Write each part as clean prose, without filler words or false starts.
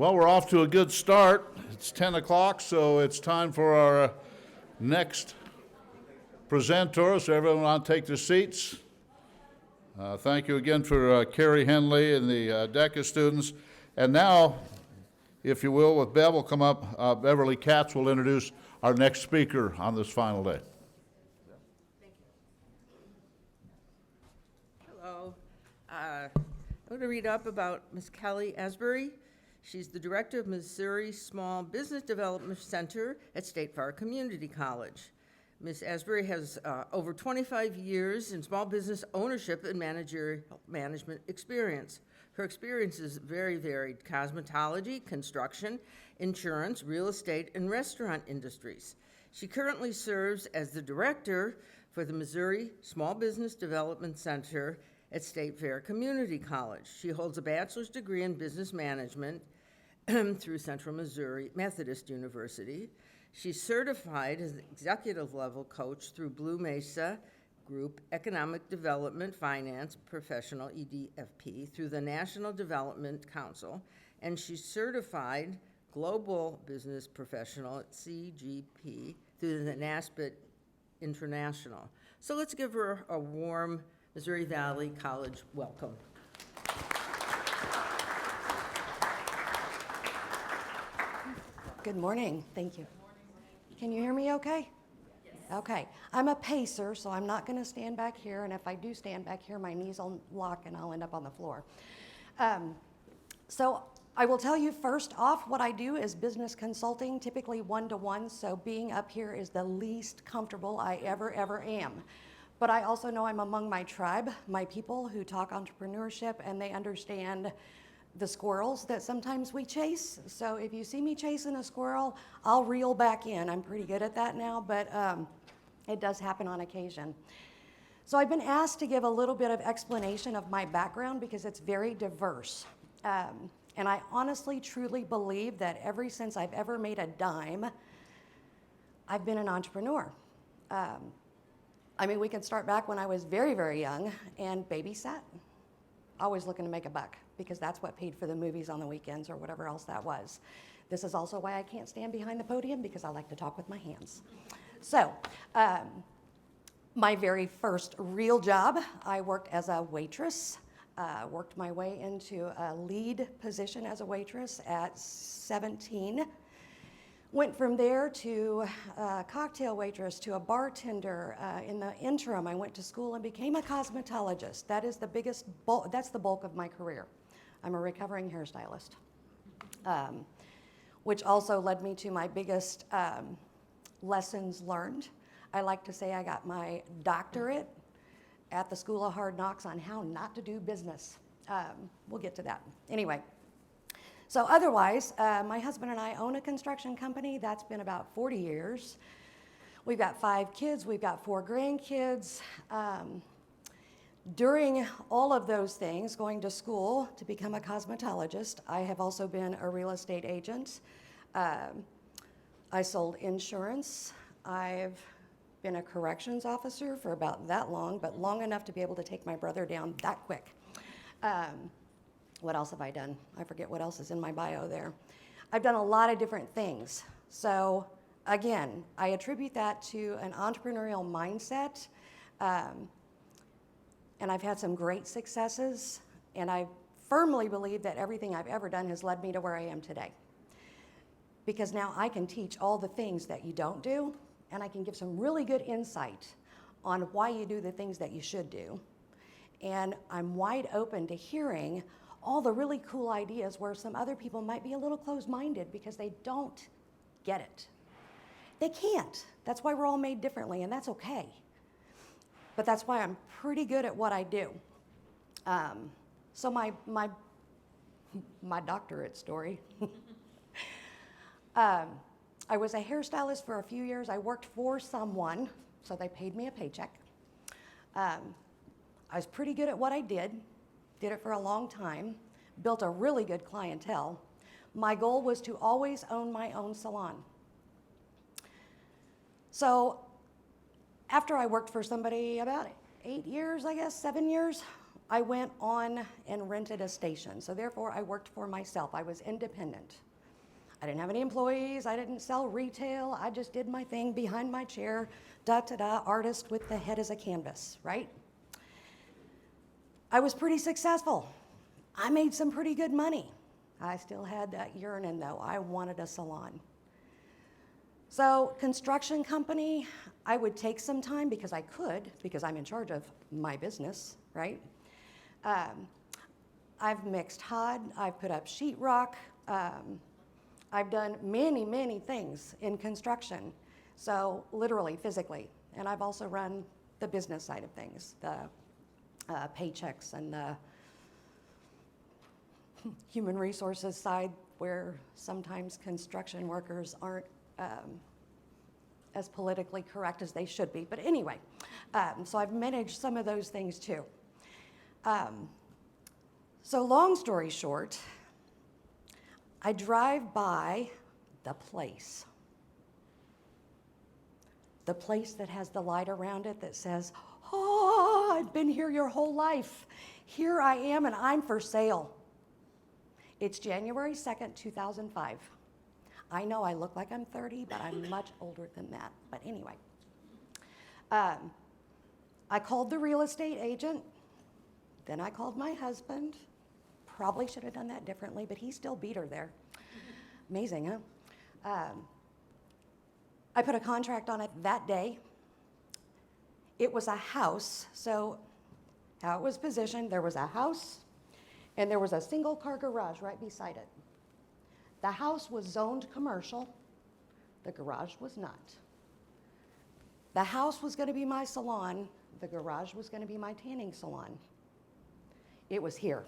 Well, we're off to a good start. It's 10 o'clock, so it's time for our next presenter. So everyone want to take their seats. Thank you again for Carrie Henley and the DECA students. And now, if you will, with Bev will come up, Beverly Katz will introduce our next speaker on this final day. Thank you. Hello. I'm going to read up about Ms. Kelly Asbury. She's the director of Missouri Small Business Development Center at State Farm Community College. Ms. Asbury has over 25 years in small business ownership and managerial management experience. Her experience is very varied: cosmetology, construction, insurance, real estate, and restaurant industries. She currently serves as the director for the Missouri Small Business Development Center at State Fair Community College. She holds a bachelor's degree in business management through Central Methodist University. She's certified as an executive level coach through Blue Mesa Group, Economic Development Finance Professional, EDFP, through the National Development Council, and she's certified Global Business Professional at CGBP through the NASBITE International. So let's give her a warm Missouri Valley College welcome. Good morning. Thank you. Can you hear me okay? Yes. Okay. I'm a pacer, so I'm not going to stand back here, and if I do stand back here, my knees will lock and I'll end up on the floor. So I will tell you first off, what I do is business consulting, typically one-to-one, so being up here is the least comfortable I ever am. But I also know I'm among my tribe, my people who talk entrepreneurship, and they understand the squirrels that sometimes we chase. So if you see me chasing a squirrel, I'll reel back in. I'm pretty good at that now, but it does happen on occasion. So I've been asked to give a little bit of explanation of my background because it's very diverse. And I honestly, truly believe that ever since I've ever made a dime, I've been an entrepreneur. I mean, we can start back when I was very, very young and babysat, always looking to make a buck because that's what paid for the movies on the weekends or whatever else that was. This is also why I can't stand behind the podium because I like to talk with my hands. So, my very first real job, I worked as a waitress. Worked my way into a lead position as a waitress at 17. Went from there to a cocktail waitress to a bartender. In the interim, I went to school and became a cosmetologist. That is the biggest that's the bulk of my career. I'm a recovering hairstylist, which also led me to my biggest lessons learned. I like to say I got my doctorate at the School of Hard Knocks on how not to do business. We'll get to that. Anyway, so otherwise, my husband and I own a construction company. That's been about 40 years. We've got 5 kids. We've got 4 grandkids. During all of those things, going to school to become a cosmetologist, I have also been a real estate agent. I sold insurance. I've been a corrections officer for about that long, but long enough to be able to take my brother down that quick. What else have I done? I forget what else is in my bio there. I've done a lot of different things. So again, I attribute that to an entrepreneurial mindset. And I've had some great successes, and I firmly believe that everything I've ever done has led me to where I am today. Because now I can teach all the things that you don't do, and I can give some really good insight on why you do the things that you should do. And I'm wide open to hearing all the really cool ideas where some other people might be a little closed-minded because they don't get it. They can't. That's why we're all made differently, and that's okay. But that's why I'm pretty good at what I do. So my doctorate story. I was a hairstylist for a few years. I worked for someone, so they paid me a paycheck. I was pretty good at what I did it for a long time, built a really good clientele. My goal was to always own my own salon. So after I worked for somebody about 8 years, I guess, 7 years, I went on and rented a station. So therefore, I worked for myself. I was independent. I didn't have any employees. I didn't sell retail. I just did my thing behind my chair, da-da-da, artist with the head as a canvas, right? I was pretty successful. I made some pretty good money. I still had that yearning, though. I wanted a salon. So construction company, I would take some time because I could, because I'm in charge of my business, right? I've mixed HUD, I've put up sheetrock, I've done many, many things in construction, so literally, physically. And I've also run the business side of things, the paychecks and the human resources side, where sometimes construction workers aren't as politically correct as they should be. But anyway, so I've managed some of those things too. So long story short, I drive by the place that has the light around it that says, oh, I've been here your whole life. Here I am and I'm for sale. It's January 2nd, 2005. I know I look like I'm 30, but I'm much older than that. But anyway, I called the real estate agent. Then I called my husband. Probably should have done that differently, but he still beat her there. Amazing, huh? I put a contract on it that day. It was a house, so how it was positioned, there was a house and there was a single car garage right beside it. The house was zoned commercial, the garage was not. The house was gonna be my salon, the garage was gonna be my tanning salon. It was here.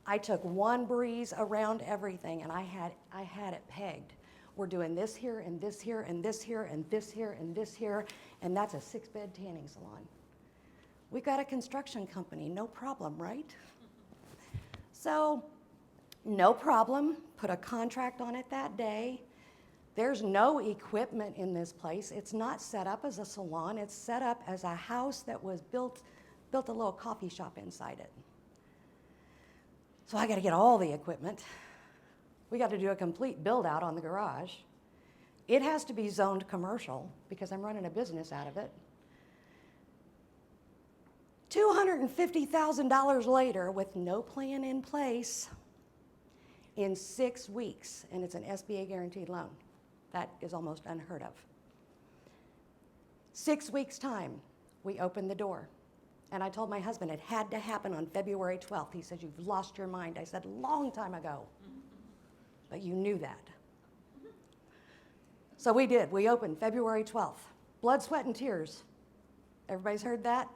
I took one breeze around everything and I had it pegged. We're doing this here and this here and this here and this here and this here, and that's a 6-bed tanning salon. We've got a construction company, no problem, right? So, no problem, put a contract on it that day. There's no equipment in this place. It's not set up as a salon, it's set up as a house that was built a little coffee shop inside it. So I gotta get all the equipment. We got to do a complete build out on the garage. It has to be zoned commercial because I'm running a business out of it. $250,000 later with no plan in place in 6 weeks, and it's an SBA guaranteed loan. That is almost unheard of. 6 weeks time, we opened the door. And I told my husband it had to happen on February 12th. He said, you've lost your mind. I said, long time ago. But you knew that. So we did. We opened February 12th. Blood, sweat, and tears. Everybody's heard that?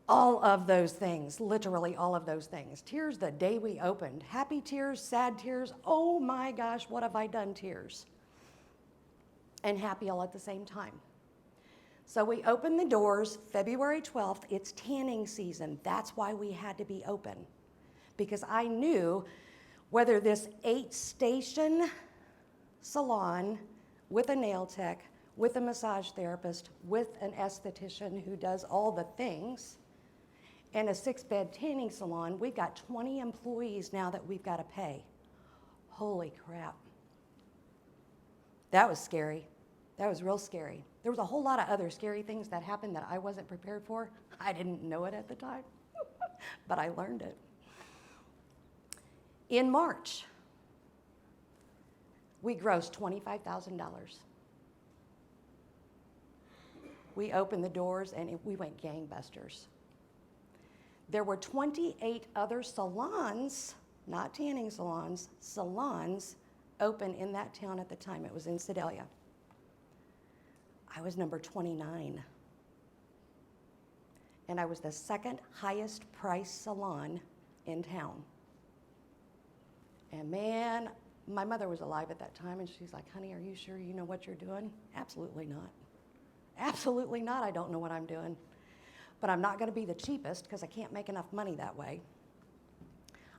All of those things, literally all of those things. Tears the day we opened. Happy tears, sad tears. Oh my gosh, what have I done tears? And happy all at the same time. So we opened the doors February 12th. It's tanning season. That's why we had to be open. Because I knew whether this 8-station salon with a nail tech, with a massage therapist, with an esthetician who does all the things, and a 6-bed tanning salon, we've got 20 employees now that we've got to pay. Holy crap. That was scary. That was real scary. There was a whole lot of other scary things that happened that I wasn't prepared for. I didn't know it at the time, but I learned it. In March, we grossed $25,000. We opened the doors and we went gangbusters. There were 28 other salons, not tanning salons, salons open in that town at the time. It was in Sedalia. I was number 29. And I was the second highest priced salon in town. And man, my mother was alive at that time, and she's like, honey, are you sure you know what you're doing? Absolutely not. Absolutely not, I don't know what I'm doing. But I'm not gonna be the cheapest because I can't make enough money that way.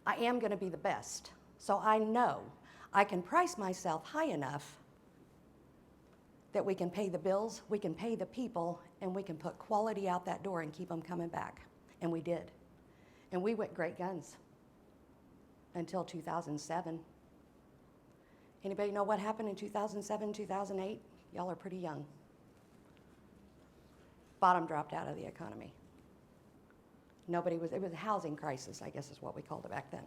I am gonna be the best. So I know I can price myself high enough that we can pay the bills, we can pay the people, and we can put quality out that door and keep them coming back. And we did. And we went great guns until 2007. Anybody know what happened in 2007, 2008? Y'all are pretty young. Bottom dropped out of the economy. It was a housing crisis, I guess is what we called it back then.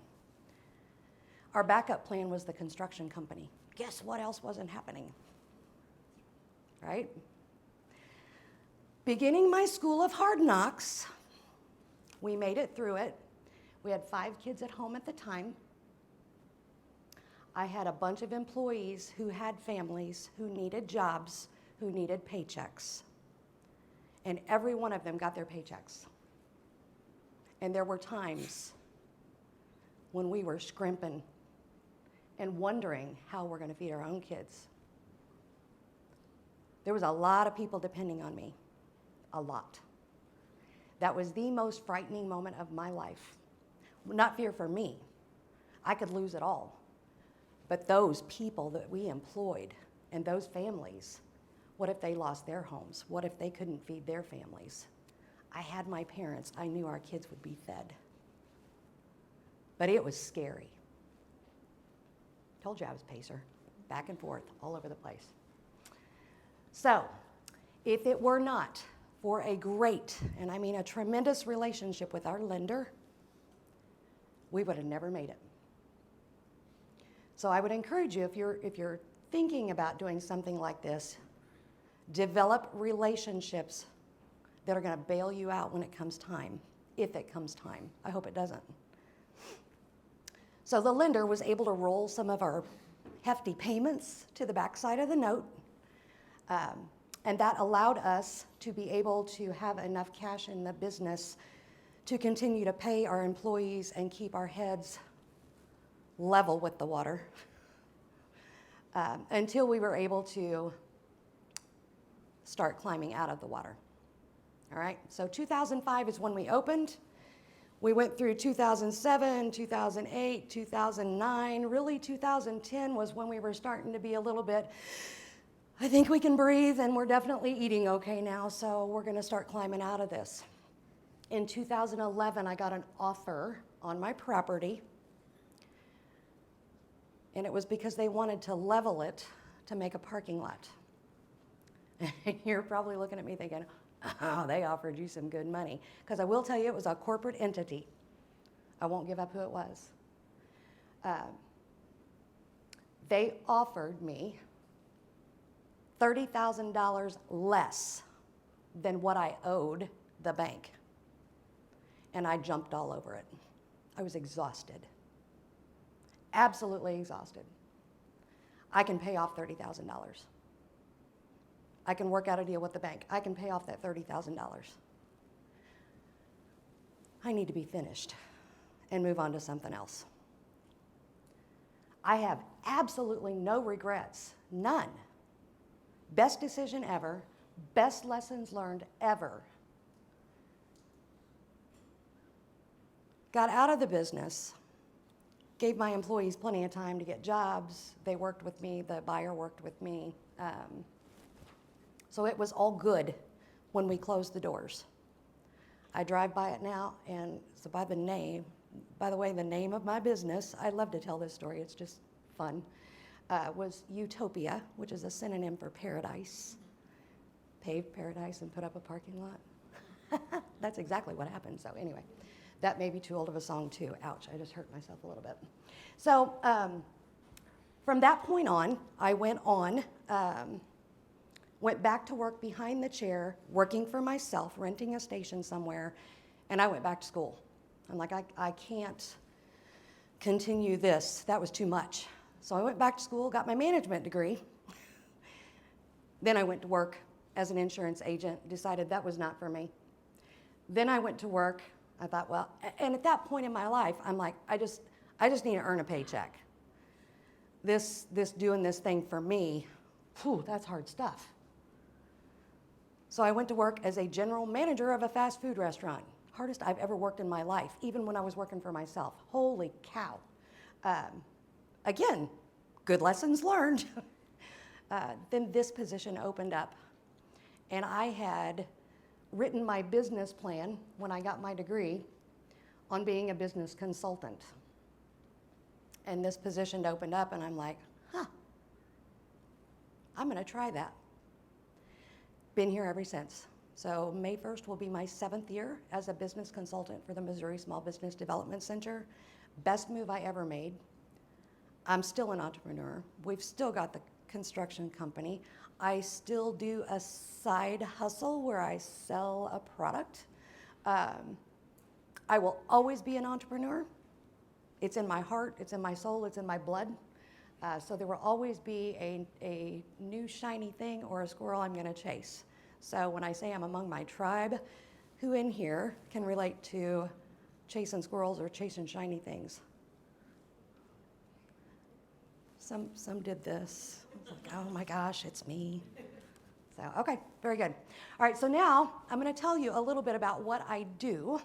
Our backup plan was the construction company. Guess what else wasn't happening? Right? Beginning my school of hard knocks, we made it through it. We had 5 kids at home at the time. I had a bunch of employees who had families, who needed jobs, who needed paychecks. And every one of them got their paychecks. And there were times when we were scrimping and wondering how we're going to feed our own kids. There was a lot of people depending on me, a lot. That was the most frightening moment of my life. Not fear for me. I could lose it all. But those people that we employed and those families, what if they lost their homes? What if they couldn't feed their families? I had my parents. I knew our kids would be fed. But it was scary. Told you I was pacer, back and forth, all over the place. So, if it were not for a great, and I mean a tremendous relationship with our lender, we would have never made it. So I would encourage you, if you're thinking about doing something like this, develop relationships that are going to bail you out when it comes time, if it comes time. I hope it doesn't. So the lender was able to roll some of our hefty payments to the backside of the note, and that allowed us to be able to have enough cash in the business to continue to pay our employees and keep our heads level with the water until we were able to start climbing out of the water. All right, so 2005 is when we opened. We went through 2007, 2008, 2009. Really, 2010 was when we were starting to be a little bit, I think we can breathe, and we're definitely eating okay now, so we're going to start climbing out of this. In 2011, I got an offer on my property, and it was because they wanted to level it to make a parking lot. You're probably looking at me thinking, oh, they offered you some good money. Because I will tell you, it was a corporate entity. I won't give up who it was. They offered me $30,000 less than what I owed the bank. And I jumped all over it. I was exhausted. Absolutely exhausted. I can pay off $30,000. I can work out a deal with the bank. I can pay off that $30,000. I need to be finished and move on to something else. I have absolutely no regrets, none. Best decision ever, best lessons learned ever. Got out of the business, gave my employees plenty of time to get jobs. They worked with me, the buyer worked with me. So it was all good when we closed the doors. I drive by it now, and so by the way, the name of my business, I love to tell this story, it's just fun, was Utopia, which is a synonym for paradise. Paved paradise and put up a parking lot. That's exactly what happened, so anyway. That may be too old of a song too. Ouch, I just hurt myself a little bit. So from that point on, I went back to work behind the chair, working for myself, renting a station somewhere, and I went back to school. I'm like, I can't continue this. That was too much. So I went back to school, got my management degree. Then I went to work as an insurance agent, decided that was not for me. Then I went to work. I thought, well, and at that point in my life, I'm like, I just need to earn a paycheck. This doing this thing for me, whew, that's hard stuff. So I went to work as a general manager of a fast food restaurant. Hardest I've ever worked in my life, even when I was working for myself. Holy cow. Again, good lessons learned. Then this position opened up, and I had written my business plan when I got my degree on being a business consultant. And this position opened up, and I'm like, I'm going to try that. Been here ever since. So May 1st will be my 7th year as a business consultant for the Missouri Small Business Development Center. Best move I ever made. I'm still an entrepreneur. We've still got the construction company. I still do a side hustle where I sell a product. I will always be an entrepreneur. It's in my heart, it's in my soul, it's in my blood. So there will always be a new shiny thing or a squirrel I'm going to chase. So when I say I'm among my tribe, who in here can relate to chasing squirrels or chasing shiny things? Some did this. I was like, oh my gosh, it's me. So, okay, very good. All right, so now I'm going to tell you a little bit about what I do.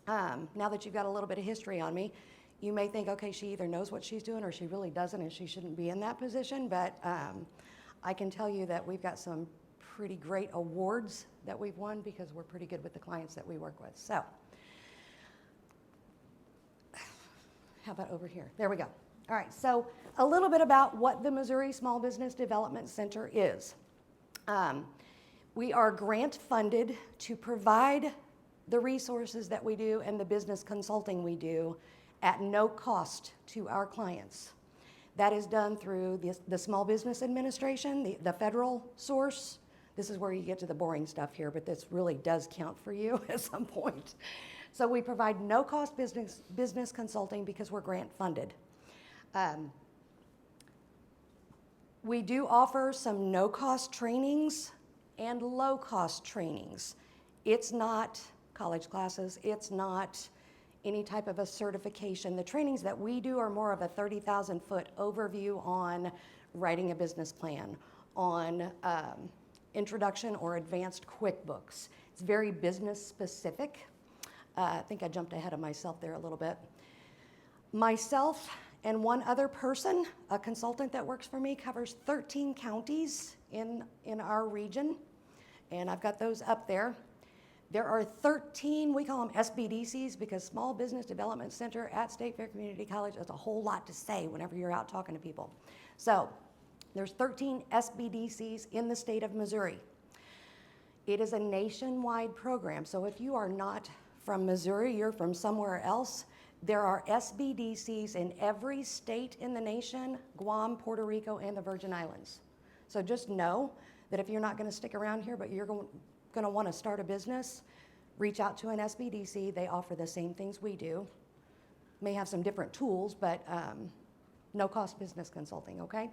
Now that you've got a little bit of history on me, you may think, okay, she either knows what she's doing or she really doesn't and she shouldn't be in that position, but I can tell you that we've got some pretty great awards that we've won because we're pretty good with the clients that we work with. So, how about over here? There we go. All right, so a little bit about what the Missouri Small Business Development Center is. We are grant funded to provide the resources that we do and the business consulting we do at no cost to our clients. That is done through the Small Business Administration, the federal source. This is where you get to the boring stuff here, but this really does count for you at some point. So we provide no cost business consulting because we're grant funded. We do offer some no-cost trainings and low-cost trainings. It's not college classes. It's not any type of a certification. The trainings that we do are more of a 30,000-foot overview on writing a business plan, on introduction or advanced QuickBooks. It's very business specific. I think I jumped ahead of myself there a little bit. Myself and one other person, a consultant that works for me, covers 13 counties in our region, and I've got those up there. There are 13, we call them SBDCs because Small Business Development Center at State Fair Community College is a whole lot to say whenever you're out talking to people. So there's 13 SBDCs in the state of Missouri. It is a nationwide program, so if you are not from Missouri, you're from somewhere else, there are SBDCs in every state in the nation, Guam, Puerto Rico, and the Virgin Islands. So just know that if you're not going to stick around here, but you're going to want to start a business, reach out to an SBDC. They offer the same things we do. May have some different tools, but no cost business consulting, okay?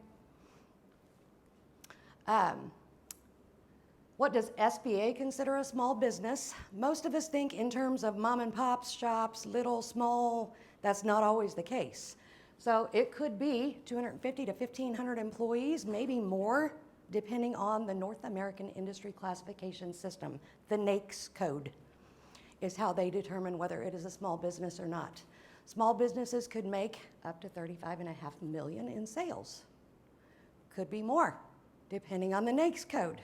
What does SBA consider a small business? Most of us think in terms of mom and pop shops, little, small. That's not always the case. So it could be 250 to 1,500 employees, maybe more, depending on the North American Industry Classification System. The NAICS code is how they determine whether it is a small business or not. Small businesses could make up to $35.5 million in sales. Could be more, depending on the NAICS code.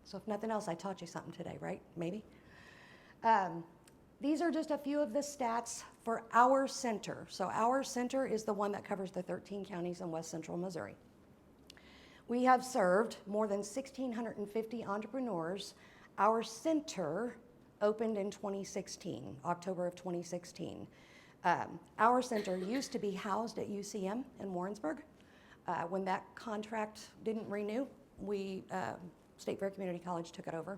So if nothing else, I taught you something today, right? Maybe. These are just a few of the stats for our center. So our center is the one that covers the 13 counties in West Central Missouri. We have served more than 1,650 entrepreneurs. Our center opened in 2016, October of 2016. Our center used to be housed at UCM in Warrensburg. When that contract didn't renew, State Fair Community College took it over.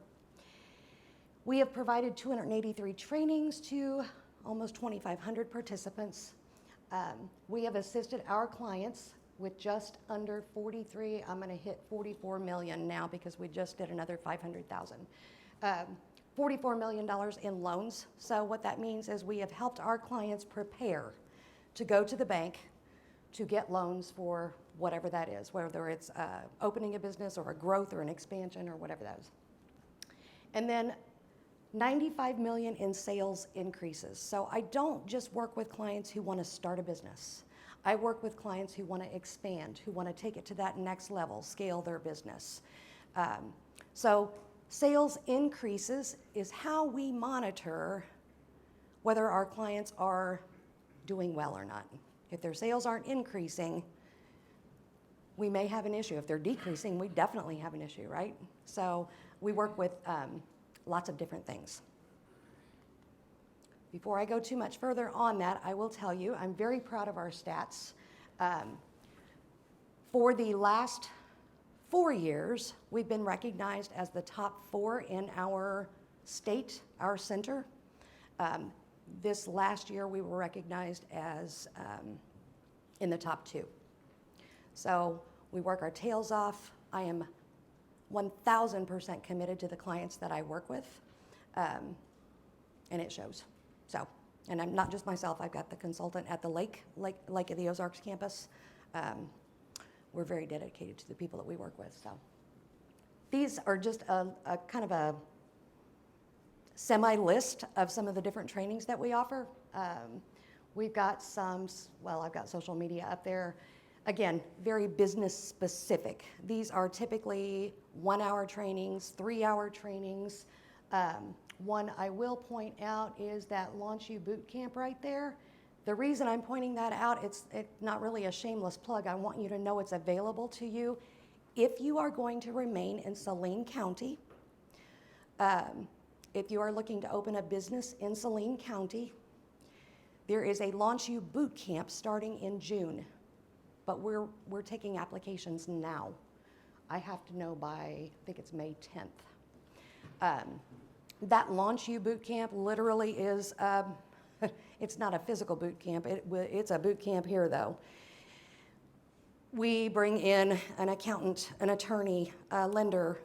We have provided 283 trainings to almost 2,500 participants. We have assisted our clients with just under 43, I'm gonna hit 44 million now because we just did another 500,000. $44 million in loans. So what that means is we have helped our clients prepare to go to the bank to get loans for whatever that is, whether it's opening a business or a growth or an expansion or whatever that is. And then 95 million in sales increases. So I don't just work with clients who want to start a business. I work with clients who want to expand, who want to take it to that next level, scale their business. So sales increases is how we monitor whether our clients are doing well or not. If their sales aren't increasing, we may have an issue. If they're decreasing, we definitely have an issue, right? So we work with lots of different things. Before I go too much further on that, I will tell you, I'm very proud of our stats. For the last 4 years, we've been recognized as the top 4 in our state, our center. This last year, we were recognized as in the top 2. So we work our tails off. I am 1,000% committed to the clients that I work with, and it shows. So, and I'm not just myself, I've got the consultant at the Lake of the Ozarks campus. We're very dedicated to the people that we work with. So these are just a kind of a semi-list of some of the different trainings that we offer. We've got I've got social media up there. Again, very business specific. These are typically 1-hour trainings, 3-hour trainings. One I will point out is that Launch You Boot Camp right there. The reason I'm pointing that out, it's not really a shameless plug. I want you to know it's available to you if you are going to remain in Saline County. If you are looking to open a business in Saline County, there is a Launch You Boot Camp starting in June, but we're taking applications now. I have to know by, I think it's May 10th. That Launch You Boot Camp literally is, it's not a physical boot camp, it's a boot camp here though. We bring in an accountant, an attorney, a lender,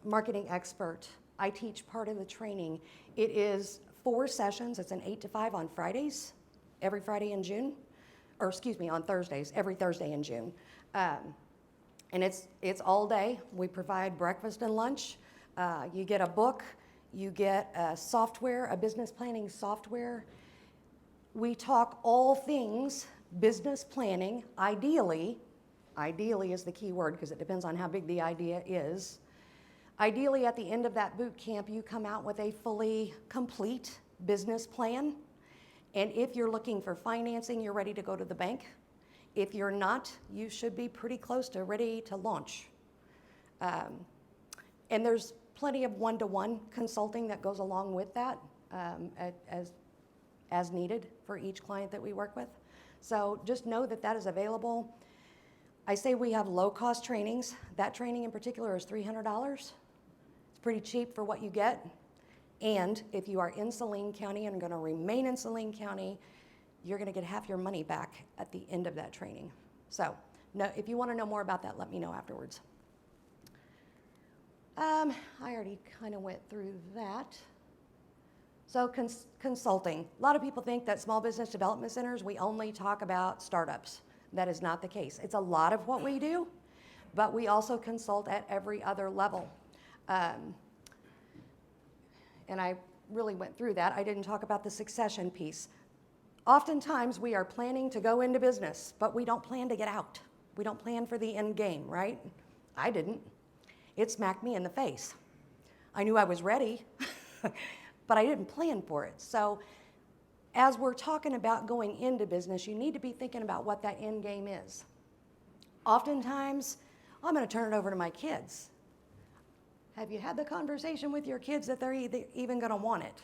marketing expert. I teach part of the training. It is 4 sessions. It's an 8 to 5 on Fridays, every Friday in June, or excuse me, on Thursdays, every Thursday in June. And it's all day. We provide breakfast and lunch. You get a book. You get a software, a business planning software. We talk all things business planning. Ideally is the key word because it depends on how big the idea is. Ideally, at the end of that boot camp, you come out with a fully complete business plan. And if you're looking for financing, you're ready to go to the bank. If you're not, you should be pretty close to ready to launch. And there's plenty of one-to-one consulting that goes along with that as needed for each client that we work with. So just know that that is available. I say we have low-cost trainings. That training in particular is $300. It's pretty cheap for what you get. And if you are in Saline County and going to remain in Saline County, you're going to get half your money back at the end of that training. So if you want to know more about that, let me know afterwards. I already kind of went through that. So consulting. A lot of people think that small business development centers, we only talk about startups. That is not the case. It's a lot of what we do, but we also consult at every other level. And I really went through that. I didn't talk about the succession piece. Oftentimes we are planning to go into business, but we don't plan to get out. We don't plan for the end game, right? I didn't. It smacked me in the face. I knew I was ready, but I didn't plan for it. So as we're talking about going into business, you need to be thinking about what that end game is. Oftentimes, I'm going to turn it over to my kids. Have you had the conversation with your kids that they're even going to want it?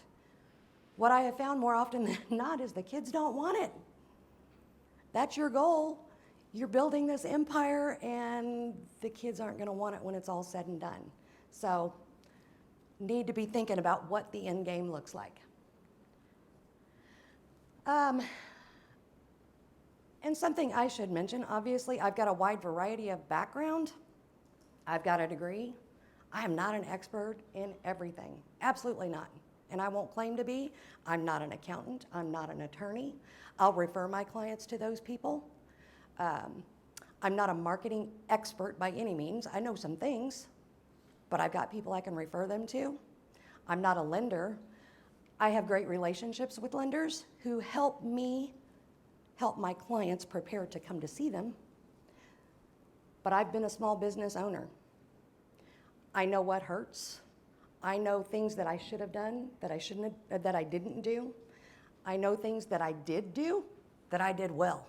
What I have found more often than not is the kids don't want it. That's your goal. You're building this empire, and the kids aren't going to want it when it's all said and done. So, need to be thinking about what the end game looks like. And something I should mention, obviously, I've got a wide variety of background. I've got a degree. I am not an expert in everything, absolutely not. And I won't claim to be. I'm not an accountant. I'm not an attorney. I'll refer my clients to those people. I'm not a marketing expert by any means. I know some things, but I've got people I can refer them to. I'm not a lender. I have great relationships with lenders who help me help my clients prepare to come to see them. But I've been a small business owner. I know what hurts. I know things that I should have done that I didn't do. I know things that I did do that I did well.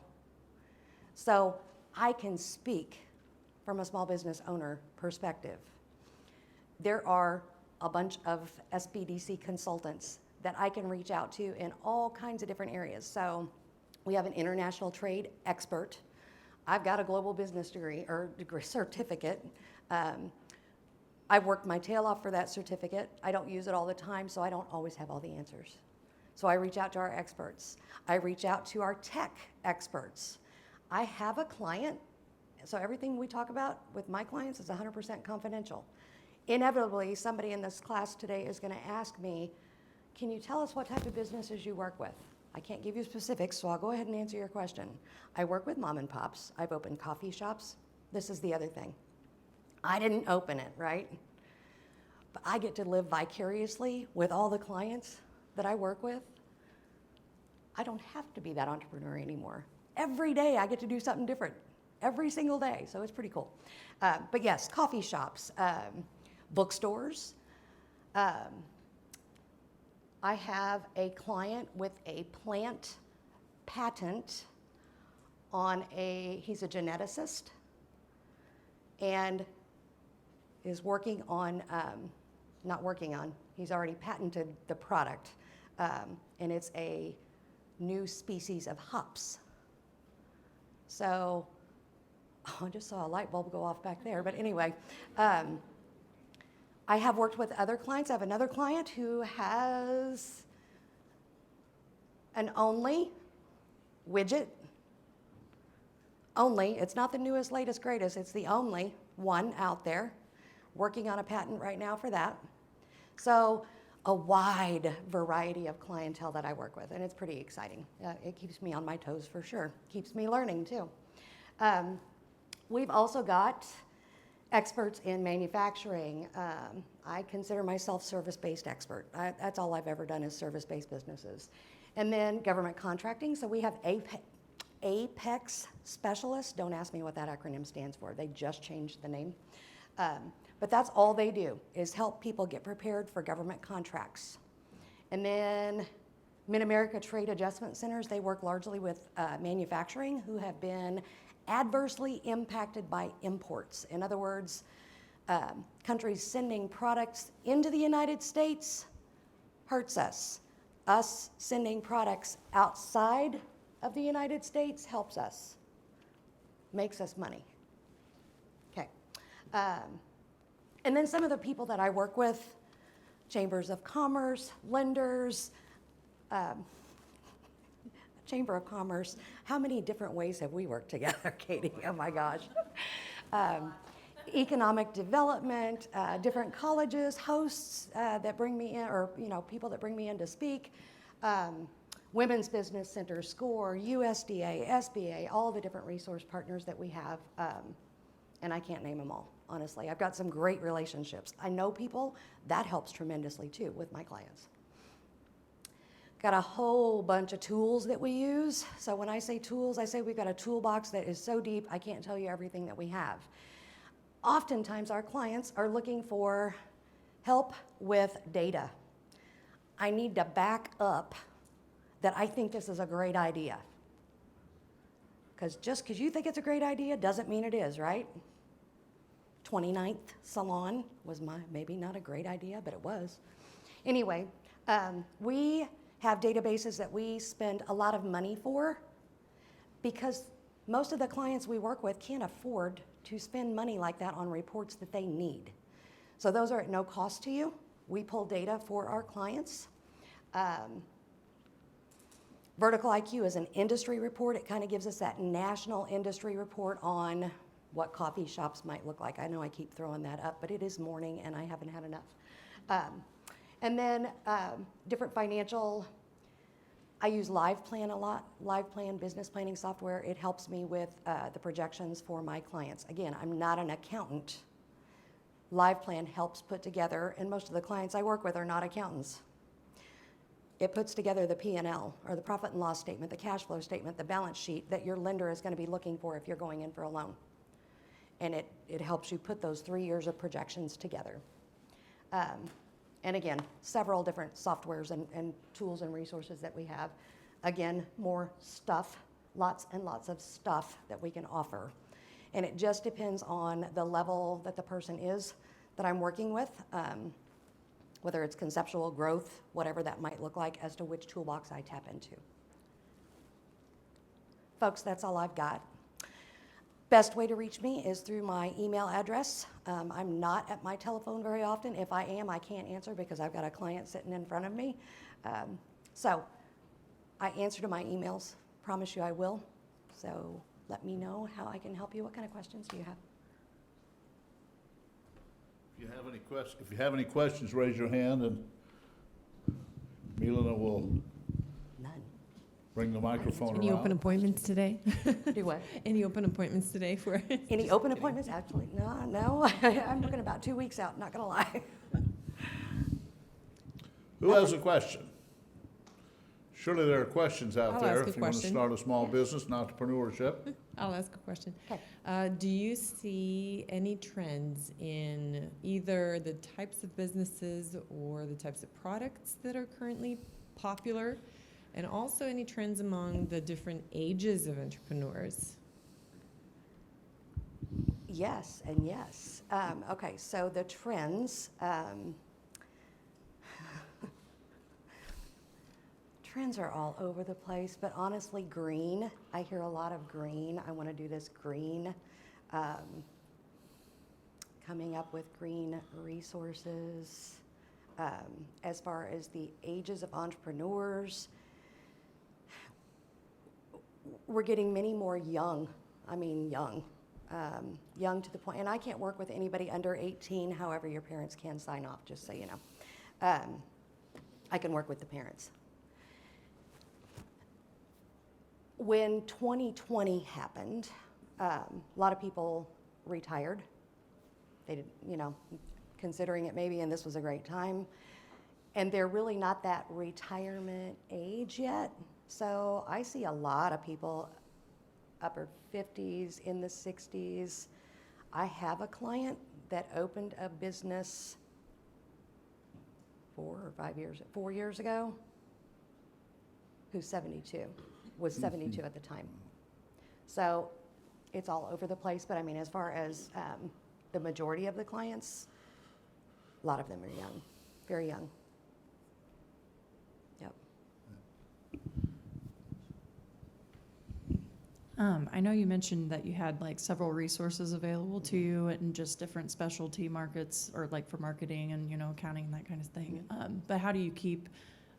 So I can speak from a small business owner perspective. There are a bunch of SBDC consultants that I can reach out to in all kinds of different areas. So we have an international trade expert. I've got a global business degree certificate. I've worked my tail off for that certificate. I don't use it all the time, so I don't always have all the answers. So I reach out to our experts. I reach out to our tech experts. I have a client, so everything we talk about with my clients is 100% confidential. Inevitably, somebody in this class today is going to ask me, can you tell us what type of businesses you work with? I can't give you specifics, so I'll go ahead and answer your question. I work with mom and pops. I've opened coffee shops. This is the other thing. I didn't open it, right? But I get to live vicariously with all the clients that I work with. I don't have to be that entrepreneur anymore. Every day I get to do something different, every single day, so it's pretty cool. But yes, coffee shops, bookstores. I have a client with a plant patent on he's a geneticist and is working on, he's already patented the product, and it's a new species of hops. So, I just saw a light bulb go off back there, but anyway, I have worked with other clients. I have another client who has an only widget. Only, it's not the newest, latest, greatest, it's the only one out there. Working on a patent right now for that. So a wide variety of clientele that I work with, and it's pretty exciting. It keeps me on my toes for sure. Keeps me learning too. We've also got experts in manufacturing. I consider myself service-based expert. That's all I've ever done is service-based businesses. And then government contracting. So we have Apex specialists. Don't ask me what that acronym stands for. They just changed the name. But that's all they do is help people get prepared for government contracts. And then Mid-America Trade Adjustment Centers, they work largely with manufacturing who have been adversely impacted by imports. In other words, countries sending products into the United States hurts us. Us sending products outside of the United States helps us, makes us money. Okay. And then some of the people that I work with, chambers of commerce, lenders, Chamber of Commerce. How many different ways have we worked together, Katie? Oh my gosh. Economic development, different colleges, hosts that bring me in, or people that bring me in to speak. Women's Business Center, SCORE, USDA, SBA, all the different resource partners that we have. And I can't name them all, honestly. I've got some great relationships. I know people. That helps tremendously, too, with my clients. Got a whole bunch of tools that we use. So when I say tools, I say we've got a toolbox that is so deep, I can't tell you everything that we have. Oftentimes, our clients are looking for help with data. I need to back up that I think this is a great idea. Because just because you think it's a great idea doesn't mean it is, right? 29th Salon was maybe not a great idea, but it was. Anyway, we have databases that we spend a lot of money for because most of the clients we work with can't afford to spend money like that on reports that they need. So those are at no cost to you. We pull data for our clients. Vertical IQ is an industry report. It kind of gives us that national industry report on what coffee shops might look like. I know I keep throwing that up, but it is morning and I haven't had enough. And then different financial, I use LivePlan a lot. LivePlan business planning software. It helps me with the projections for my clients. Again, I'm not an accountant. LivePlan helps put together, and most of the clients I work with are not accountants. It puts together the P&L, or the profit and loss statement, the cash flow statement, the balance sheet that your lender is going to be looking for if you're going in for a loan. And it helps you put those 3 years of projections together. And again, several different softwares and tools and resources that we have. Again, more stuff, lots and lots of stuff that we can offer. And it just depends on the level that the person is that I'm working with, whether it's conceptual growth, whatever that might look like, as to which toolbox I tap into. Folks, that's all I've got. Best way to reach me is through my email address. I'm not at my telephone very often. If I am, I can't answer because I've got a client sitting in front of me. So I answer to my emails. Promise you I will. So let me know how I can help you. What kind of questions do you have? If you have any questions, raise your hand, and Milena will None. bring the microphone Any open around. appointments today? Do what? Any open appointments today for? Any open appointments? Actually, no. I'm looking about 2 weeks out, not gonna lie. Who has a question? Surely there are questions out I'll there ask a if you want to question. start a small business, and entrepreneurship. I'll ask a question. Okay. Do you see any trends in either the types of businesses or the types of products that are currently popular? And also any trends among the different ages of entrepreneurs? Yes and yes. Okay, so the trends. Trends are all over the place, but honestly, green. I hear a lot of green. I want to do this green. Coming up with green resources. As far as the ages of entrepreneurs, we're getting many more young. I mean, young. Young to the point, and I can't work with anybody under 18, however your parents can sign off, just so you know. I can work with the parents. When 2020 happened, a lot of people retired. They did, considering it maybe, and this was a great time. And they're really not that retirement age yet. So I see a lot of people upper 50s, in the 60s. I have a client that opened a business 4 years ago, who's 72, was 72 at the time. So it's all over the place, but I mean, as far as the majority of the clients, a lot of them are young, very young. Yep. I know you mentioned that you had like several resources available to you and just different specialty markets or like for marketing and, accounting and that kind of thing. But how do you keep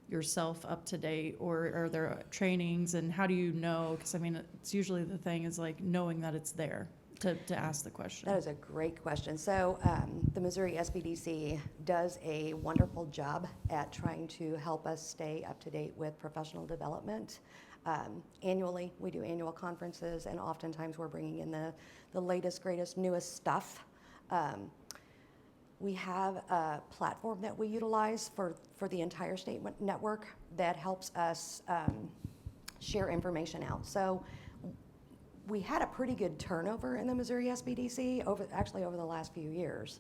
yourself up to date, or are there trainings, and how do you know? Because I mean, it's usually the thing is like knowing that it's there to ask the question. That is a great question. So the Missouri SBDC does a wonderful job at trying to help us stay up to date with professional development. Annually, we do annual conferences, and oftentimes we're bringing in the latest, greatest, newest stuff. We have a platform that we utilize for the entire state network that helps us share information out. So we had a pretty good turnover in the Missouri SBDC over the last few years.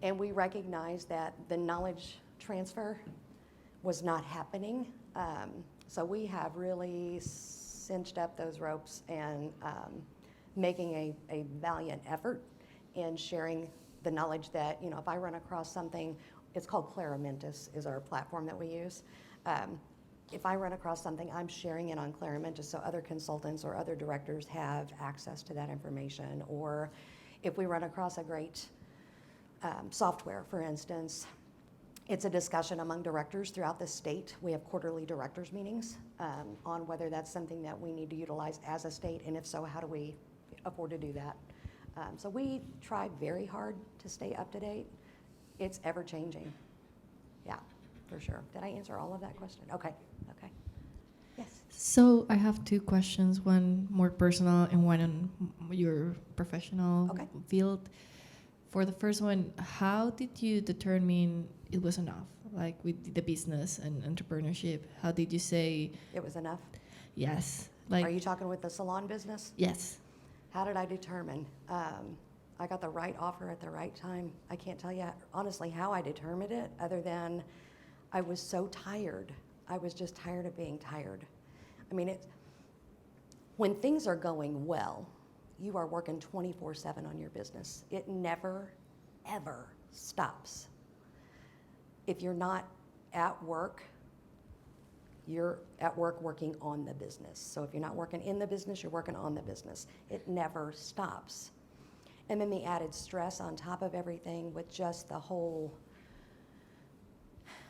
And we recognized that the knowledge transfer was not happening. So we have really cinched up those ropes and making a valiant effort in sharing the knowledge that, if I run across something, it's called Clarimentis is our platform that we use. If I run across something, I'm sharing it on Clarimentis so other consultants or other directors have access to that information. Or if we run across a great software, for instance, it's a discussion among directors throughout the state. We have quarterly directors meetings on whether that's something that we need to utilize as a state, and if so, how do we afford to do that? So we try very hard to stay up to date. It's ever changing. Yeah, for sure. Did I answer all of that question? Okay. Yes. So I have two questions, one more personal and one on your professional Okay. field. For the first one, how did you determine it was enough, like with the business and entrepreneurship? How did you say It was enough? yes? Like Are you talking with the salon business? yes. How did I determine? I got the right offer at the right time. I can't tell you honestly how I determined it, other than I was so tired. I was just tired of being tired. I mean, when things are going well, you are working 24/7 on your business. It never, ever stops. If you're not at work, you're at work working on the business. So if you're not working in the business, you're working on the business. It never stops. And then the added stress on top of everything with just the whole,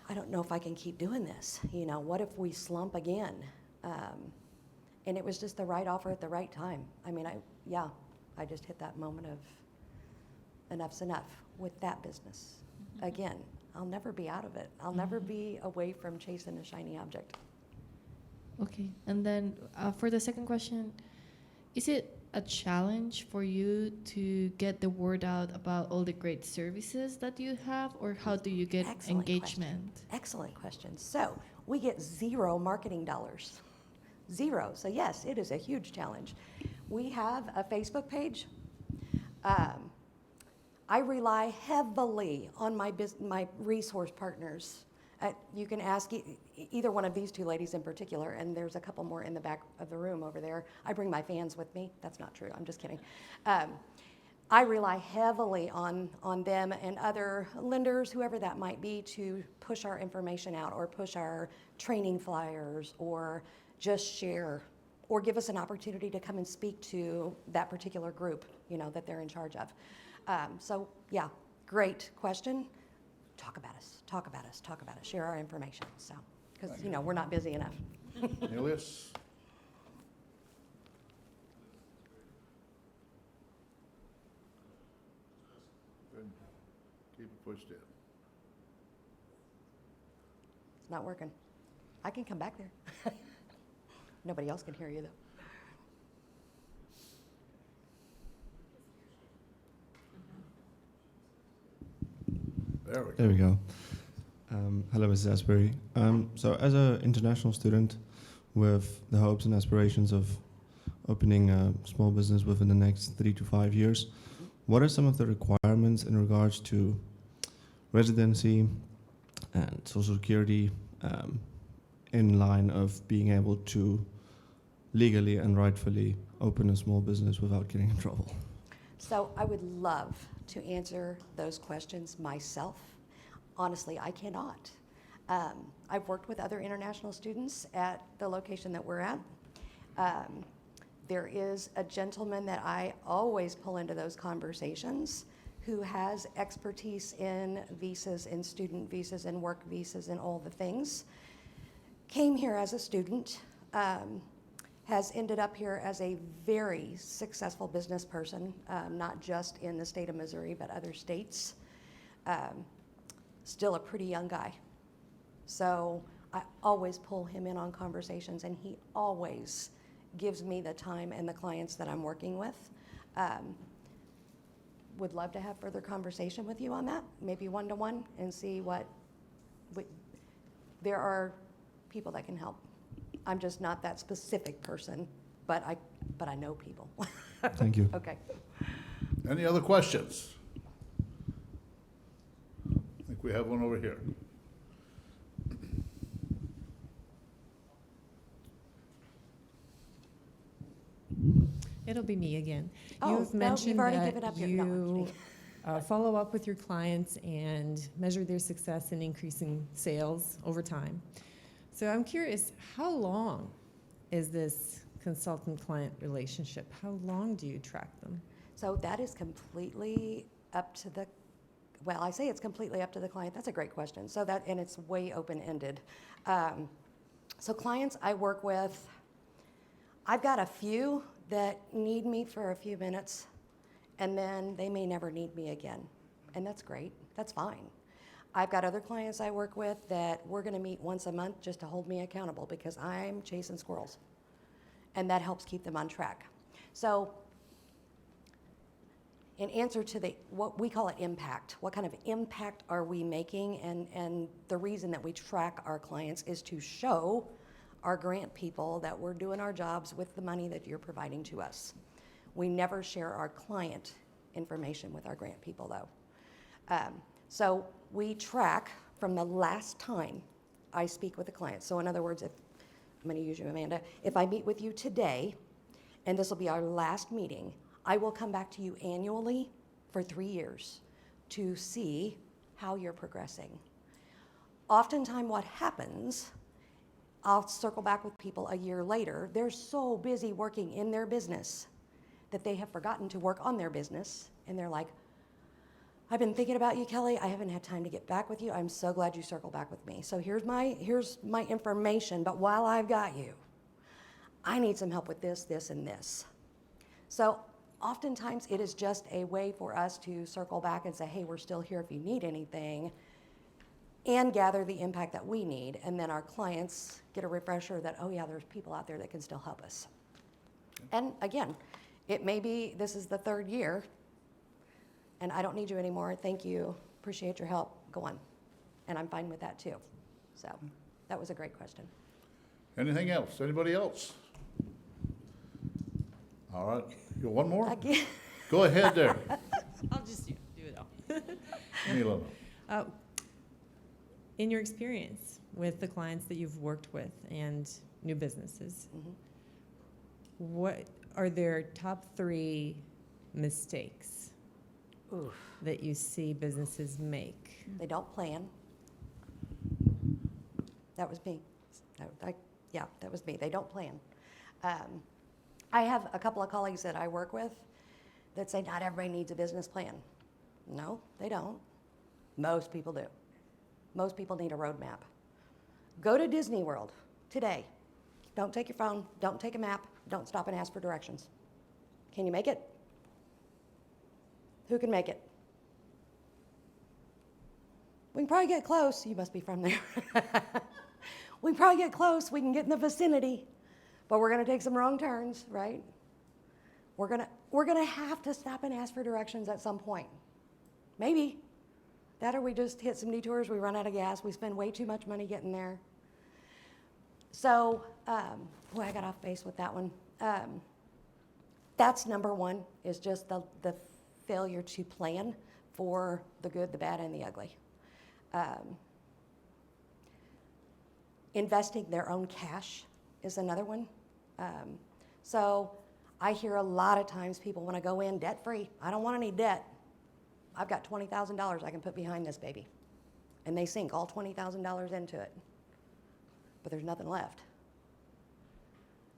I don't know if I can keep doing this. You know, what if we slump again? And it was just the right offer at the right time. I mean, I just hit that moment of enough's enough with that business. Again, I'll never be out of it. I'll never be away from chasing a shiny object. Okay, and then for the second question, is it a challenge for you to get the word out about all the great services that you have, or how do you get Excellent engagement? question. Excellent question. So we get 0 marketing dollars. 0. So yes, it is a huge challenge. We have a Facebook page. I rely heavily on my resource partners. You can ask either one of these two ladies in particular, and there's a couple more in the back of the room over there. I bring my fans with me. That's not true. I'm just kidding. I rely heavily on them and other lenders, whoever that might be, to push our information out or push our training flyers or just share or give us an opportunity to come and speak to that particular group, you know, that they're in charge of. So yeah, great question. Talk about us, talk about us, talk about us, share our information. So, because, you know, we're not busy enough. Elias? Good. Keep it pushed in. It's not working. I can come back there. Nobody else can hear you, though. There we go. Hello, Mrs. Asbury. So as an international student with the hopes and aspirations of opening a small business within the next 3 to 5 years, what are some of the requirements in regards to residency and social security in line of being able to legally and rightfully open a small business without getting in trouble? So I would love to answer those questions myself. Honestly, I cannot. I've worked with other international students at the location that we're at. There is a gentleman that I always pull into those conversations who has expertise in visas, in student visas, and work visas, and all the things. Came here as a student, has ended up here as a very successful business person, not just in the state of Missouri, but other states. Still a pretty young guy. So I always pull him in on conversations, and he always gives me the time and the clients that I'm working with. Would love to have further conversation with you on that, maybe one-to-one, and see what, there are people that can help. I'm just not that specific person, but I know people. Thank you. Okay. Any other questions? I think we have one over here. It'll be me again. Oh, You've no, mentioned you've already that given up your, no, I'm you kidding. follow up with your clients and measure their success in increasing sales over time. So I'm curious, how long is this consultant-client relationship? How long do you track them? So that is completely up to the, well, I say it's completely up to the client. That's a great question. So that, and it's way open-ended. So clients I work with, I've got a few that need me for a few minutes, and then they may never need me again. And that's great. That's fine. I've got other clients I work with that we're going to meet once a month just to hold me accountable because I'm chasing squirrels. And that helps keep them on track. So in answer to what we call it impact, what kind of impact are we making? And the reason that we track our clients is to show our grant people that we're doing our jobs with the money that you're providing to us. We never share our client information with our grant people, though. So we track from the last time I speak with a client. So in other words, if I'm going to use you, Amanda, if I meet with you today, and this will be our last meeting, I will come back to you annually for 3 years to see how you're progressing. Oftentimes what happens, I'll circle back with people a year later, they're so busy working in their business that they have forgotten to work on their business, and they're like, I've been thinking about you, Kelly. I haven't had time to get back with you. I'm so glad you circled back with me. So here's my information, but while I've got you, I need some help with this, this, and this. So oftentimes it is just a way for us to circle back and say, hey, we're still here if you need anything, and gather the impact that we need. And then our clients get a refresher that, oh yeah, there's people out there that can still help us. And again, it may be this is the 3rd year, and I don't need you anymore. Thank you. Appreciate your help. Go on. And I'm fine with that too. So that was a great question. Anything else? Anybody else? All right, you got one more? Again. Go ahead there, I'll just do it all. Mila. In your experience with the clients that you've worked with and new businesses, what are their top 3 mistakes Oof. that you see businesses make? They don't plan. That was me. Yeah, that was me. They don't plan. I have a couple of colleagues that I work with that say not everybody needs a business plan. No, they don't. Most people do. Most people need a roadmap. Go to Disney World today. Don't take your phone. Don't take a map. Don't stop and ask for directions. Can you make it? Who can make it? We can probably get close. You must be from there. We can probably get close. We can get in the vicinity, but we're going to take some wrong turns, right? We're gonna have to stop and ask for directions at some point. Maybe. That or we just hit some detours, we run out of gas, we spend way too much money getting there. So, boy, I got off base with that one. That's number 1, is just the failure to plan for the good, the bad, and the ugly. Investing their own cash is another one. So I hear a lot of times people want to go in debt-free. I don't want any debt. I've got $20,000 I can put behind this baby. And they sink all $20,000 into it. But there's nothing left.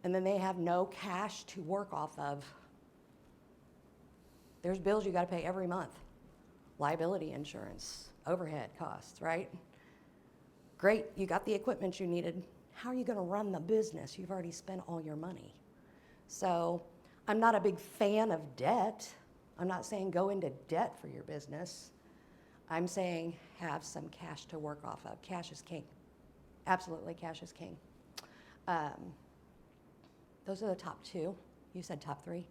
And then they have no cash to work off of. There's bills you got to pay every month. Liability insurance, overhead costs, right? Great, you got the equipment you needed. How are you going to run the business? You've already spent all your money. So I'm not a big fan of debt. I'm not saying go into debt for your business. I'm saying have some cash to work off of. Cash is king. Absolutely, cash is king. Those are the top 2. You said top 3.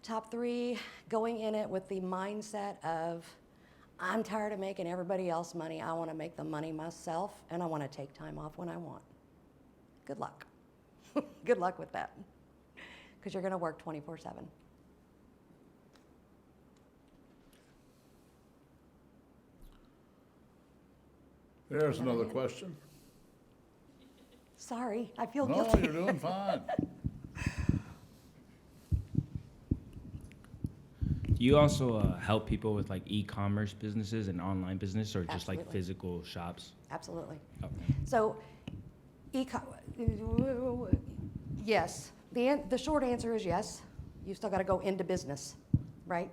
Top 3, going in it with the mindset of, I'm tired of making everybody else money. I want to make the money myself, and I want to take time off when I want. Good luck. Good luck with that, because you're going to work 24/7. There's another question. Sorry, I feel No, guilty. you're doing fine. Do you also help people with like e-commerce businesses and online business, or just like Absolutely. physical shops? Absolutely. Okay. So, yes. The short answer is yes. You still got to go into business, right?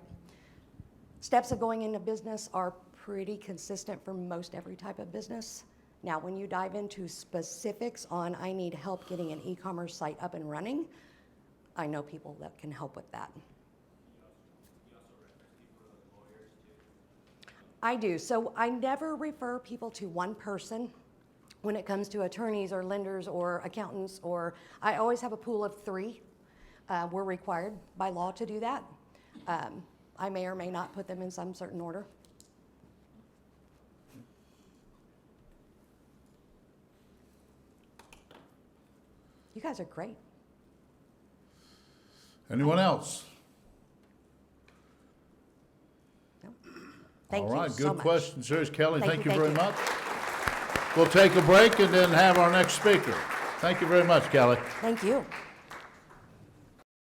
Steps of going into business are pretty consistent for most every type of business. Now, when you dive into specifics on I need help getting an e-commerce site up and running, I know people that can help with that. I do. So I never refer people to one person when it comes to attorneys or lenders or accountants, or I always have a pool of 3. We're required by law to do that. I may or may not put them in some certain order. You guys are great. Anyone else? Thank All you right, so good much. question, sirs. Kelly, thank you thank very you. much. We'll take a break and then have our next speaker. Thank you very much, Kelly. Thank you.